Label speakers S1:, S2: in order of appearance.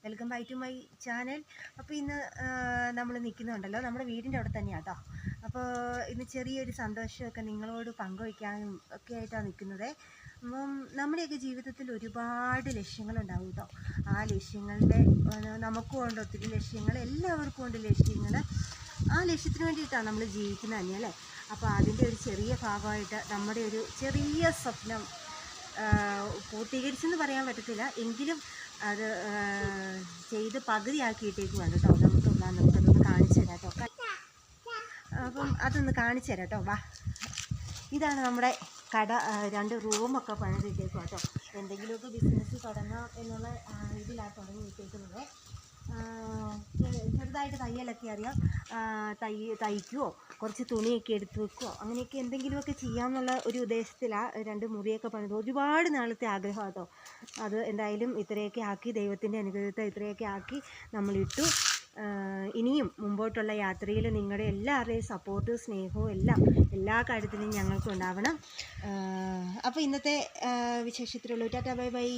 S1: Welcome back to my channel. അപ്പോൾ ഇന്ന് നമ്മൾ നിൽക്കുന്നുണ്ടല്ലോ നമ്മുടെ വീടിൻ്റെ അവിടെ തന്നെയാണ് കേട്ടോ. അപ്പോൾ ഇന്ന് ചെറിയൊരു സന്തോഷമൊക്കെ നിങ്ങളോട് പങ്കുവയ്ക്കാനും ഒക്കെ ആയിട്ടാണ് നിൽക്കുന്നത്. അപ്പം നമ്മുടെയൊക്കെ ജീവിതത്തിൽ ഒരുപാട് ലക്ഷ്യങ്ങളുണ്ടാവും കേട്ടോ. ആ ലക്ഷ്യങ്ങളുടെ നമുക്കും ഉണ്ട് ഒത്തിരി ലക്ഷ്യങ്ങൾ, എല്ലാവർക്കും ഉണ്ട് ലക്ഷ്യങ്ങൾ. ആ ലക്ഷ്യത്തിന് വേണ്ടിയിട്ടാണ് നമ്മൾ ജീവിക്കുന്നത് തന്നെ അല്ലേ. അപ്പോൾ അതിൻ്റെ ഒരു ചെറിയ ഭാഗമായിട്ട് നമ്മുടെ ഒരു ചെറിയ സ്വപ്നം പൂർത്തീകരിച്ചെന്ന് പറയാൻ പറ്റത്തില്ല, എങ്കിലും അത് ചെയ്ത് പകുതിയാക്കിയിട്ടേക്കുവാണ് കേട്ടോ. നമുക്കതൊന്ന് കാണിച്ചു തരാം കേട്ടോ. അപ്പം അതൊന്ന് കാണിച്ചു തരാം കേട്ടോ. വാ, ഇതാണ് നമ്മുടെ കട. 2 റൂമൊക്കെ പണിതിട്ടേക്കും കേട്ടോ. എന്തെങ്കിലുമൊക്കെ ബിസിനസ് തുടങ്ങാം എന്നുള്ള ഇതിലാണ് തുടങ്ങിയിട്ടേക്കുന്നത്. ചെറുതായിട്ട് തയ്യലൊക്കെ അറിയാം. തയ്ക്കുവോ കുറച്ച് തുണിയൊക്കെ എടുത്ത് വെക്കുവോ അങ്ങനെയൊക്കെ എന്തെങ്കിലുമൊക്കെ ചെയ്യാമെന്നുള്ള ഒരു ഉദ്ദേശത്തിലാണ് 2 മുറിയൊക്കെ പണിത്. ഒരുപാട് നാളത്തെ ആഗ്രഹം കേട്ടോ. അത് എന്തായാലും ഇത്രയൊക്കെ ആക്കി, ദൈവത്തിൻ്റെ അനുഗ്രഹത്തെ ഇത്രയൊക്കെ ആക്കി നമ്മളിട്ടു. ഇനിയും മുമ്പോട്ടുള്ള യാത്രയിൽ നിങ്ങളുടെ എല്ലാവരുടെയും സപ്പോർട്ടും സ്നേഹവും എല്ലാം എല്ലാ കാര്യത്തിലും ഞങ്ങൾക്ക് ഉണ്ടാവണം. അപ്പോൾ ഇന്നത്തെ വിശേഷത്തിലുള്ളൂ. Tata, bye bye.